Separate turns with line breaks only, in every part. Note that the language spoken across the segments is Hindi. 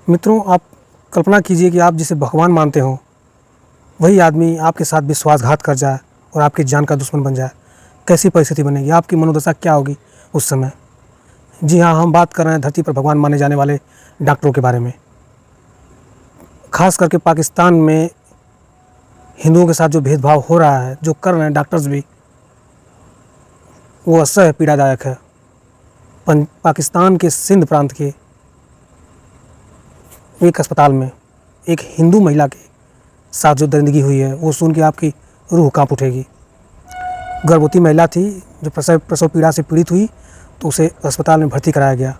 मित्रों, आप कल्पना कीजिए कि आप जिसे भगवान मानते हो वही आदमी आपके साथ विश्वासघात कर जाए और आपकी जान का दुश्मन बन जाए। कैसी परिस्थिति बनेगी, आपकी मनोदशा क्या होगी उस समय। जी हाँ, हम बात कर रहे हैं धरती पर भगवान माने जाने वाले डॉक्टरों के बारे में। ख़ास करके पाकिस्तान में हिंदुओं के साथ जो भेदभाव हो रहा है, जो कर रहे हैं डॉक्टर्स भी, वो असह्य पीड़ादायक है। पाकिस्तान के सिंध प्रांत के एक अस्पताल में एक हिंदू महिला के साथ जो दरिंदगी हुई है, वो सुन के आपकी रूह कांप उठेगी। गर्भवती महिला थी जो प्रसव पीड़ा से पीड़ित हुई, तो उसे अस्पताल में भर्ती कराया गया,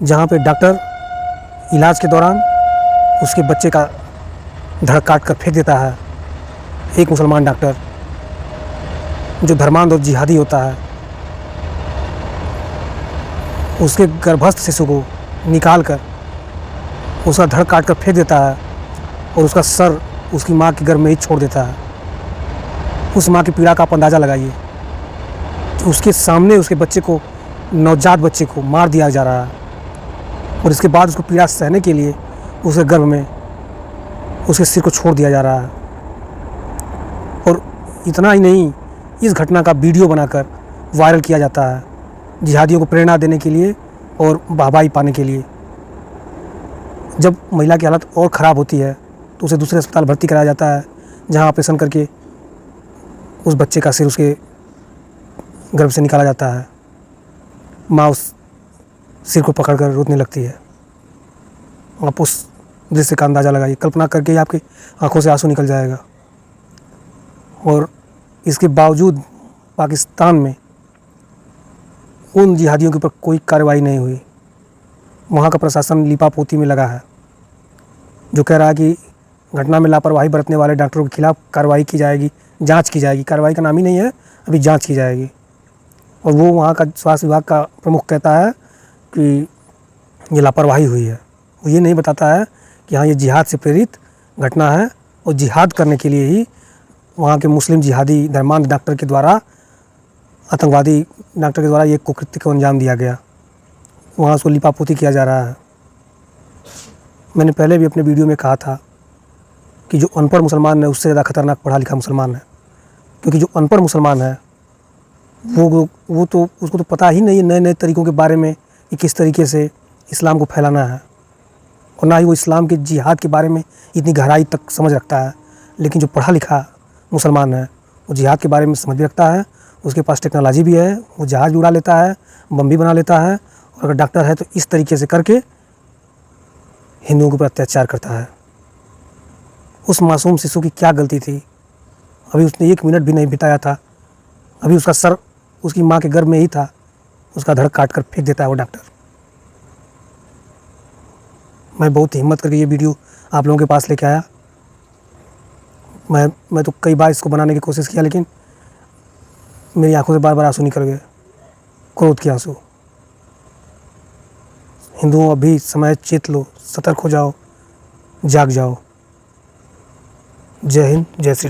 जहाँ पे डॉक्टर इलाज के दौरान उसके बच्चे का धड़ काट कर फेंक देता है। एक मुसलमान डॉक्टर जो धर्मांध और जिहादी होता है, उसके गर्भस्थ शिशु को निकाल कर उसका धड़ काट कर फेंक देता है और उसका सर उसकी माँ के गर्भ में ही छोड़ देता है। उस माँ की पीड़ा का आप अंदाज़ा लगाइए। उसके सामने उसके बच्चे को, नवजात बच्चे को मार दिया जा रहा है और इसके बाद उसको पीड़ा सहने के लिए उसके गर्भ में उसके सिर को छोड़ दिया जा रहा है। और इतना ही नहीं, इस घटना का वीडियो बनाकर वायरल किया जाता है जिहादियों को प्रेरणा देने के लिए और वाहवाही पाने के लिए। जब महिला की हालत और ख़राब होती है तो उसे दूसरे अस्पताल भर्ती कराया जाता है, जहां ऑपरेशन करके उस बच्चे का सिर उसके गर्भ से निकाला जाता है। माँ उस सिर को पकड़कर रोने लगती है। आप उस दृश्य का अंदाज़ा लगाइए, कल्पना करके ही आपकी आंखों से आंसू निकल जाएगा। और इसके बावजूद पाकिस्तान में उन जिहादियों के ऊपर कोई कार्रवाई नहीं हुई। वहाँ का प्रशासन लीपापोती में लगा है, जो कह रहा है कि घटना में लापरवाही बरतने वाले डॉक्टरों के खिलाफ कार्रवाई की जाएगी, जांच की जाएगी। कार्रवाई का नाम ही नहीं है, अभी जांच की जाएगी। और वो वहाँ का स्वास्थ्य विभाग का प्रमुख कहता है कि ये लापरवाही हुई है। वो ये नहीं बताता है कि हाँ, ये जिहाद से प्रेरित घटना है और जिहाद करने के लिए ही वहाँ के मुस्लिम जिहादी धर्मांध डॉक्टर के द्वारा, आतंकवादी डॉक्टर के द्वारा ये कुकृत्य को अंजाम दिया गया। वहाँ उसको लिपापोती किया जा रहा है। मैंने पहले भी अपने वीडियो में कहा था कि जो अनपढ़ मुसलमान है उससे ज़्यादा खतरनाक पढ़ा लिखा मुसलमान है, क्योंकि जो अनपढ़ मुसलमान है वो तो उसको तो पता ही नहीं है नए नए तरीक़ों के बारे में कि किस तरीके से इस्लाम को फैलाना है, और ना ही वो इस्लाम के जिहाद के बारे में इतनी गहराई तक समझ रखता है। लेकिन जो पढ़ा लिखा मुसलमान है वो जिहाद के बारे में समझ भी रखता है, उसके पास टेक्नोलॉजी भी है, वो जहाज़ भी उड़ा लेता है, बम भी बना लेता है, और अगर डॉक्टर है तो इस तरीके से करके हिंदुओं के ऊपर अत्याचार करता है। उस मासूम शिशु की क्या गलती थी? अभी उसने 1 मिनट भी नहीं बिताया था, अभी उसका सर उसकी माँ के गर्भ में ही था, उसका धड़ काट कर फेंक देता है वो डॉक्टर। मैं बहुत हिम्मत करके ये वीडियो आप लोगों के पास लेके आया। मैं तो कई बार इसको बनाने की कोशिश किया, लेकिन मेरी आंखों से बार बार आंसू निकल गए, क्रोध के आंसू। हिंदुओं, अभी समय चेत लो, सतर्क हो जाओ, जाग जाओ। जय हिंद, जय श्री।